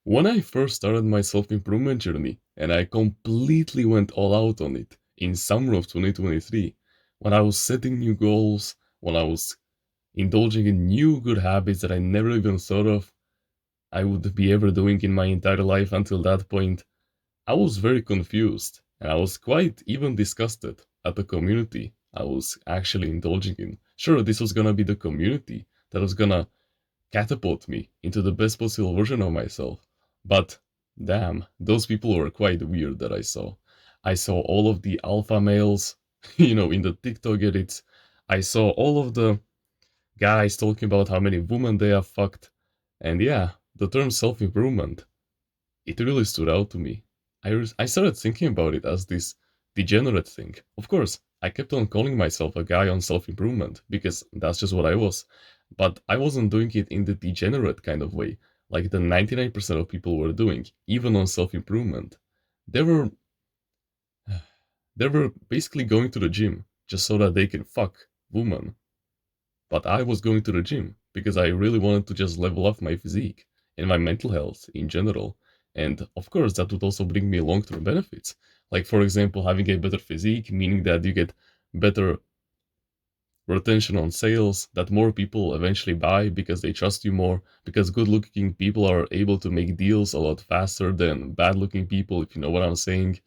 When I first started my self-improvement journey, and I completely went all out on it in summer of 2023, when I was setting new goals, when I was indulging in new good habits that I never even thought of I would be ever doing in my entire life until that point, I was very confused, and I was quite even disgusted at the community I was actually indulging in. Sure, this was gonna be the community that was gonna catapult me into the best possible version of myself. But damn, those people were quite weird that I saw. I saw all of the alpha males, in the TikTok edits. I saw all of the guys talking about how many women they have fucked. And yeah, the term self improvement, it really stood out to me. I started thinking about it as this degenerate thing. Of course, I kept on calling myself a guy on self improvement because that's just what I was. But I wasn't doing it in the degenerate kind of way, like the 99% of people were doing, even on self improvement. They were they were basically going to the gym just so that they can fuck women. But I was going to the gym because I really wanted to just level up my physique and my mental health in general. And of course, that would also bring me long term benefits. Like, for example, having a better physique, meaning that you get better retention on sales, that more people eventually buy because they trust you more, because good looking people are able to make deals a lot faster than bad looking people, if you know what I'm saying.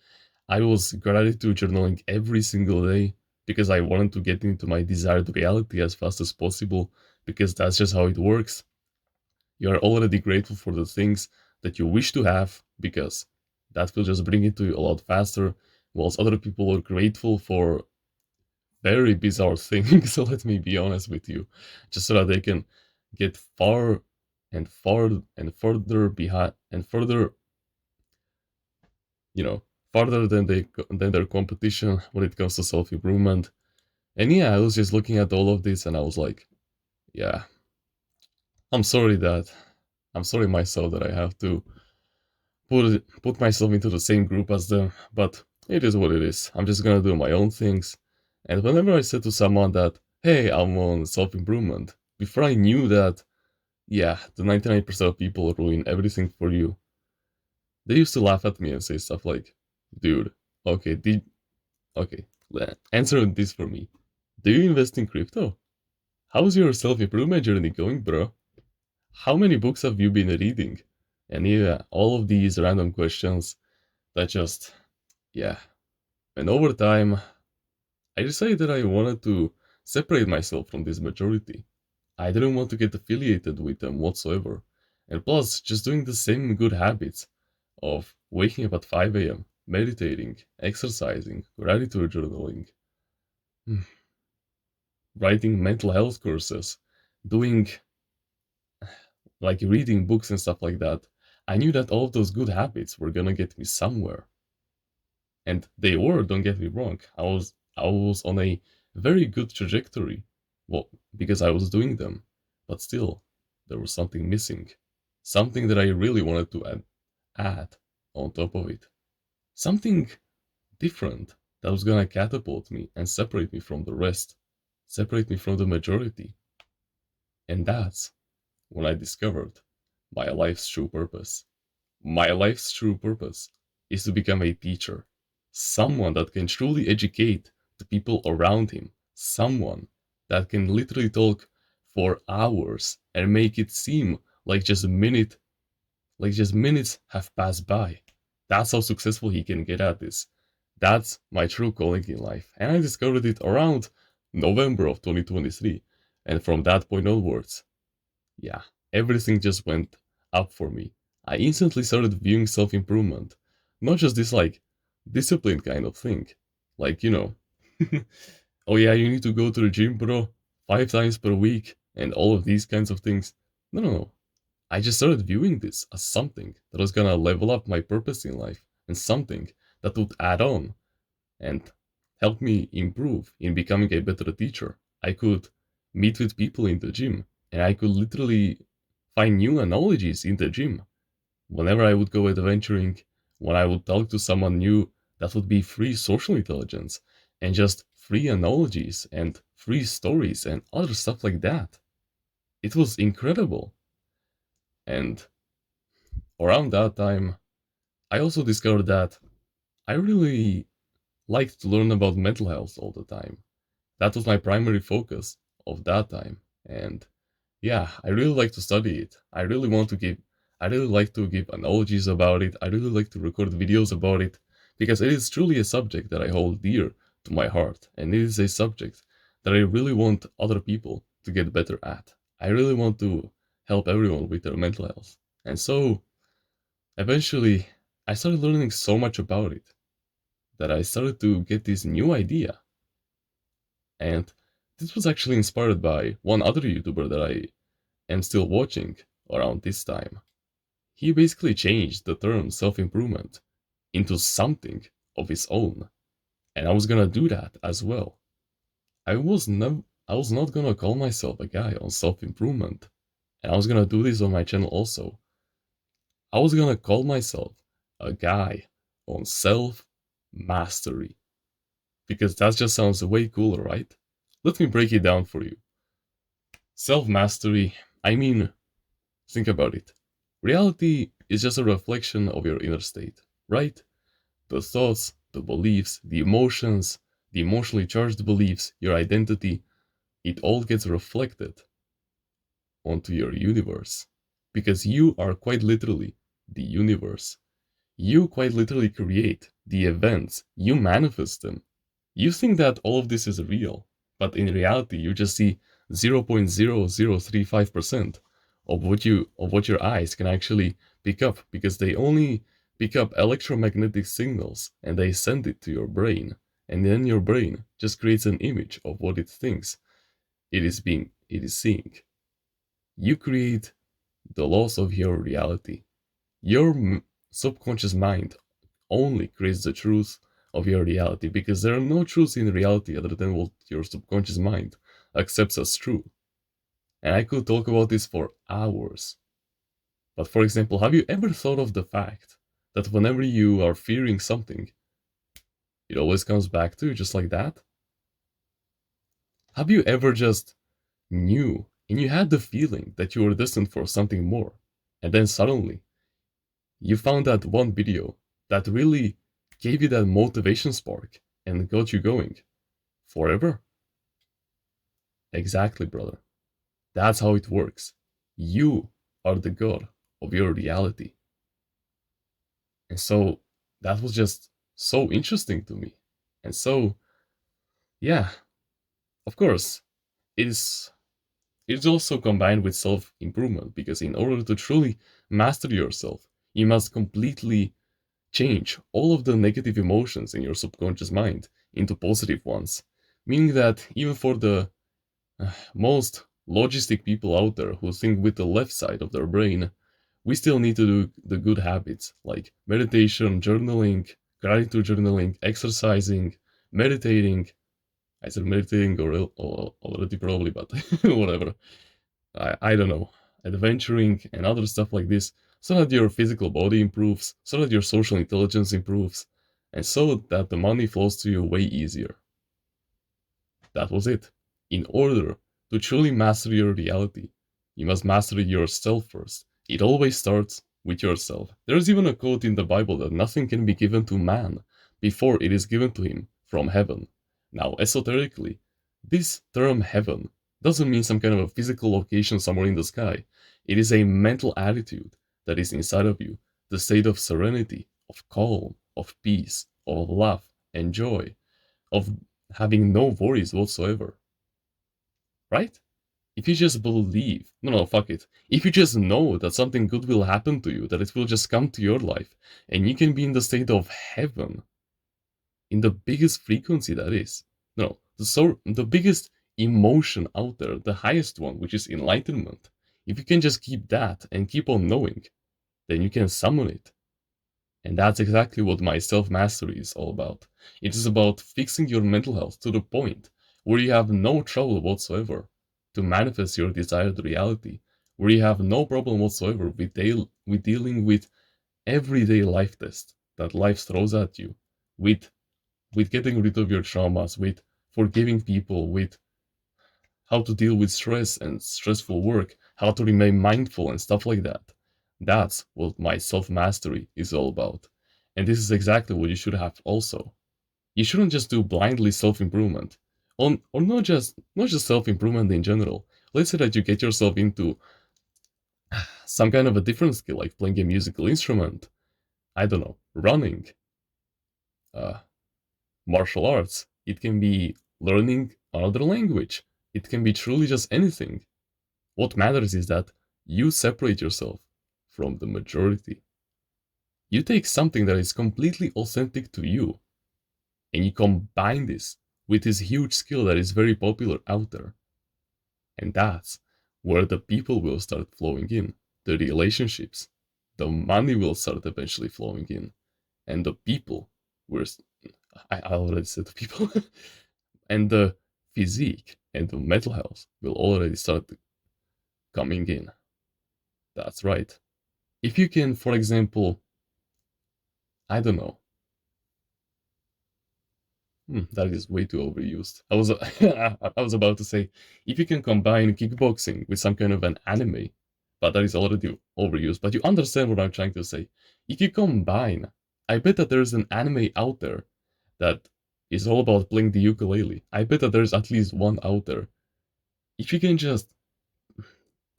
I was gratitude journaling every single day because I wanted to get into my desired reality as fast as possible because that's just how it works. You are already grateful for the things that you wish to have because that will just bring it to you a lot faster, whilst other people are grateful for very bizarre things. So let me be honest with you, just so that they can get far and far and further behind and further, you know, farther than their competition when it comes to self improvement. And yeah, I was just looking at all of this and I was like, yeah, I'm sorry that I'm sorry myself that I have to put myself into the same group as them, but it is what it is. I'm just gonna do my own things. And whenever I said to someone that, hey, I'm on self improvement, before I knew that, yeah, the 99% of people ruin everything for you, they used to laugh at me and say stuff like, dude, okay, okay, answer this for me. Do you invest in crypto? How's your self improvement journey going, bro? How many books have you been reading? And yeah, all of these random questions that just, yeah. And over time, I decided that I wanted to separate myself from this majority. I didn't want to get affiliated with them whatsoever. And plus, just doing the same good habits of waking up at 5 a.m., meditating, exercising, gratitude journaling, writing mental health courses, doing like reading books and stuff like that. I knew that all of those good habits were gonna get me somewhere. And they were, don't get me wrong. I was on a very good trajectory. Well, because I was doing them. But still, there was something missing. Something that I really wanted to add on top of it. Something different that was gonna catapult me and separate me from the rest. Separate me from the majority. And that's when I discovered my life's true purpose. My life's true purpose is to become a teacher, someone that can truly educate the people around him, someone that can literally talk for hours and make it seem like just minutes have passed by. That's how successful he can get at this. That's my true calling in life. And I discovered it around November of 2023. And from that point onwards, yeah, everything just went up for me. I instantly started viewing self improvement, not just this like discipline kind of thing. Like, oh yeah, you need to go to the gym, bro, 5 times per week, and all of these kinds of things. No, no, no. I just started viewing this as something that was gonna level up my purpose in life and something that would add on and help me improve in becoming a better teacher. I could meet with people in the gym and I could literally find new analogies in the gym. Whenever I would go adventuring, when I would talk to someone new, that would be free social intelligence and just free analogies and free stories and other stuff like that. It was incredible. And around that time, I also discovered that I really liked to learn about mental health all the time. That was my primary focus of that time. And yeah, I really like to study it. I really like to give analogies about it. I really like to record videos about it because it is truly a subject that I hold dear to my heart. And it is a subject that I really want other people to get better at. I really want to help everyone with their mental health. And so eventually I started learning so much about it that I started to get this new idea. And this was actually inspired by one other YouTuber that I am still watching around this time. He basically changed the term self improvement into something of his own, and I was gonna do that as well. I was not gonna call myself a guy on self improvement, and I was gonna do this on my channel also. I was gonna call myself a guy on self mastery because that just sounds way cooler, right? Let me break it down for you. Self mastery, I mean, think about it. Reality is just a reflection of your inner state, right? The thoughts, the beliefs, the emotions, the emotionally charged beliefs, your identity, it all gets reflected onto your universe. Because you are quite literally the universe. You quite literally create the events, you manifest them. You think that all of this is real, but in reality you just see 0.0035% of what your eyes can actually pick up because they only pick up electromagnetic signals and they send it to your brain, and then your brain just creates an image of what it thinks it is seeing. You create the laws of your reality. Your subconscious mind only creates the truth of your reality because there are no truths in reality other than what your subconscious mind accepts as true. And I could talk about this for hours. But for example, have you ever thought of the fact that whenever you are fearing something, it always comes back to you just like that? Have you ever just knew and you had the feeling that you were destined for something more, and then suddenly you found that one video that really gave you that motivation spark and got you going forever? Exactly, brother. That's how it works. You are the god of your reality. And so that was just so interesting to me. And so, yeah, of course, it is it's also combined with self improvement because in order to truly master yourself, you must completely change all of the negative emotions in your subconscious mind into positive ones. Meaning that even for the most logistic people out there who think with the left side of their brain, we still need to do the good habits like meditation, journaling, gratitude journaling, exercising, meditating. I said meditating or already probably, but whatever. I don't know. Adventuring and other stuff like this so that your physical body improves, so that your social intelligence improves, and so that the money flows to you way easier. That was it. In order to truly master your reality, you must master yourself first. It always starts with yourself. There's even a quote in the Bible that nothing can be given to man before it is given to him from heaven. Now, esoterically, this term heaven doesn't mean some kind of a physical location somewhere in the sky. It is a mental attitude that is inside of you, the state of serenity, of calm, of peace, of love and joy, of having no worries whatsoever, right? If you just believe, no, fuck it. If you just know that something good will happen to you, that it will just come to your life, and you can be in the state of heaven, in the biggest frequency that is, no, the biggest emotion out there, the highest one, which is enlightenment. If you can just keep that and keep on knowing, then you can summon it. And that's exactly what my self mastery is all about. It is about fixing your mental health to the point where you have no trouble whatsoever to manifest your desired reality, where you have no problem whatsoever with dealing with everyday life tests that life throws at you, with getting rid of your traumas, with forgiving people, with how to deal with stress and stressful work, how to remain mindful and stuff like that. That's what my self-mastery is all about. And this is exactly what you should have also. You shouldn't just do blindly self-improvement. Or not just self-improvement in general. Let's say that you get yourself into some kind of a different skill, like playing a musical instrument, I don't know, running, uh, martial arts. It can be learning another language. It can be truly just anything. What matters is that you separate yourself from the majority. You take something that is completely authentic to you and you combine this with this huge skill that is very popular out there. And that's where the people will start flowing in, the relationships, the money will start eventually flowing in, and the people were, I already said the people, and the physique and the mental health will already start coming in. That's right. If you can, for example, I don't know, that is way too overused. I was about to say, if you can combine kickboxing with some kind of an anime, but that is already overused. But you understand what I'm trying to say. If you combine, I bet that there's an anime out there that is all about playing the ukulele. I bet that there's at least one out there. If you can just,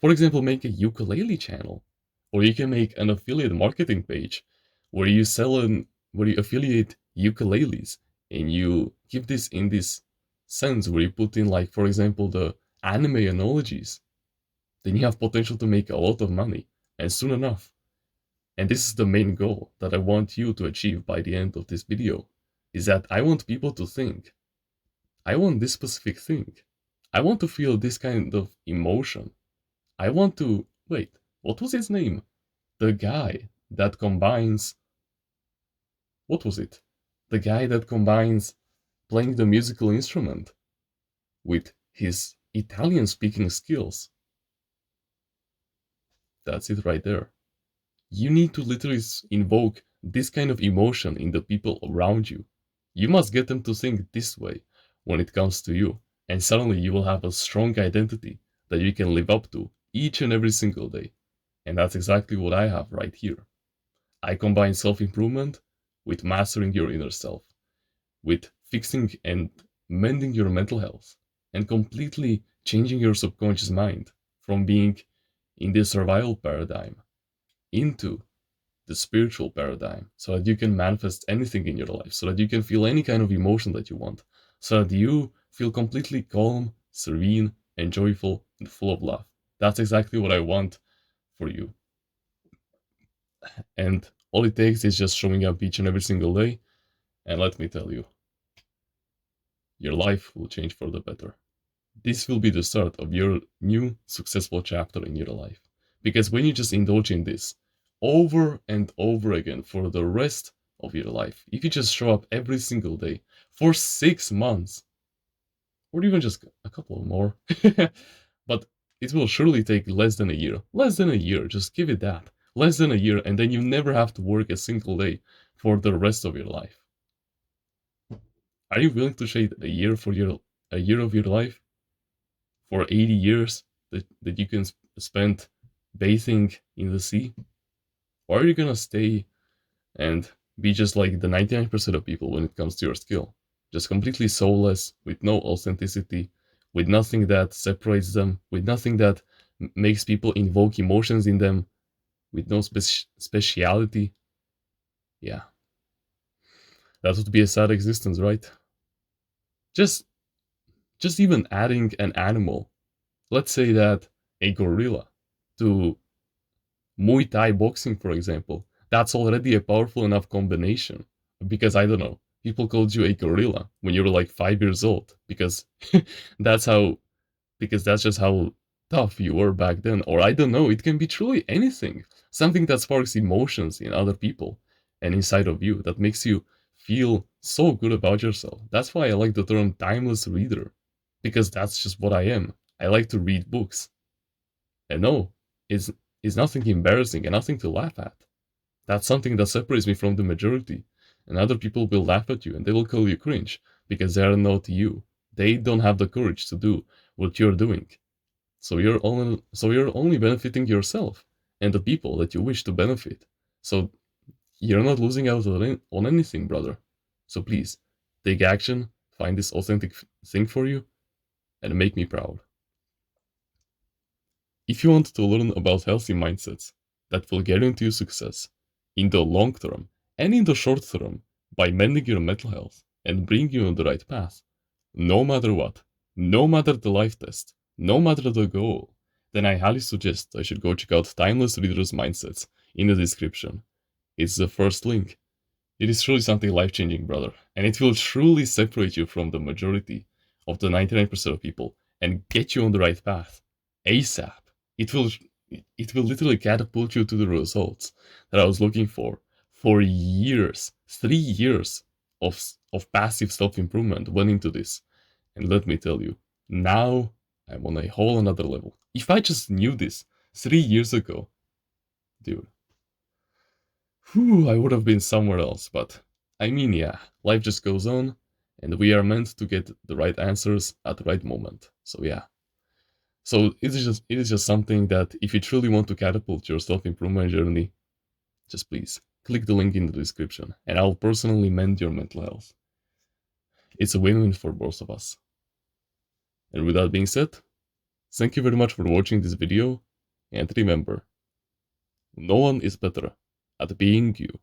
for example, make a ukulele channel, or you can make an affiliate marketing page where you where you affiliate ukuleles, and you give this in this sense where you put in, like, for example, the anime analogies, then you have potential to make a lot of money, and soon enough. And this is the main goal that I want you to achieve by the end of this video, is that I want people to think, I want this specific thing. I want to feel this kind of emotion. I want to, wait, what was his name? The guy that combines, what was it? The guy that combines playing the musical instrument with his Italian speaking skills. That's it right there. You need to literally invoke this kind of emotion in the people around you. You must get them to think this way when it comes to you, and suddenly you will have a strong identity that you can live up to each and every single day. And that's exactly what I have right here. I combine self-improvement with mastering your inner self, with fixing and mending your mental health, and completely changing your subconscious mind from being in the survival paradigm into the spiritual paradigm, so that you can manifest anything in your life, so that you can feel any kind of emotion that you want, so that you feel completely calm, serene, and joyful and full of love. That's exactly what I want for you. And all it takes is just showing up each and every single day, and let me tell you, your life will change for the better. This will be the start of your new successful chapter in your life. Because when you just indulge in this over and over again for the rest of your life, if you just show up every single day for 6 months, or even just a couple more, but it will surely take less than a year. Less than a year, just give it that. Less than a year, and then you never have to work a single day for the rest of your life. Are you willing to trade a year of your life for 80 years that you can spend bathing in the sea? Or are you gonna stay and be just like the 99% of people when it comes to your skill? Just completely soulless, with no authenticity, with nothing that separates them, with nothing that makes people invoke emotions in them, with no speciality. Yeah, that would be a sad existence, right? Just just even adding an animal, let's say that a gorilla, to Muay Thai boxing, for example, that's already a powerful enough combination. Because I don't know, people called you a gorilla when you were like 5 years old, because that's how, because that's just how tough you were back then. Or I don't know, it can be truly anything. Something that sparks emotions in other people and inside of you that makes you feel so good about yourself. That's why I like the term timeless reader, because that's just what I am. I like to read books. And no, it's nothing embarrassing and nothing to laugh at. That's something that separates me from the majority. And other people will laugh at you and they will call you cringe because they are not you. They don't have the courage to do what you're doing. So you're only benefiting yourself. and the people that you wish to benefit. So you're not losing out on anything, brother. So please, take action, find this authentic thing for you, and make me proud. If you want to learn about healthy mindsets that will guarantee you success in the long term and in the short term by mending your mental health and bring you on the right path, no matter what, no matter the life test, no matter the goal, then I highly suggest I should go check out Timeless Readers Mindsets in the description. It's the first link. It is truly something life-changing, brother, and it will truly separate you from the majority of the 99% of people and get you on the right path ASAP. It will it will literally catapult you to the results that I was looking for years. 3 years of passive self-improvement went into this. And let me tell you, now I'm on a whole another level. If I just knew this 3 years ago, dude, I would have been somewhere else. But I mean, yeah, life just goes on, and we are meant to get the right answers at the right moment. So yeah. So it is just something that if you truly want to catapult your self-improvement journey, just please click the link in the description, and I'll personally mend your mental health. It's a win-win for both of us. And with that being said, thank you very much for watching this video, and remember, no one is better at being you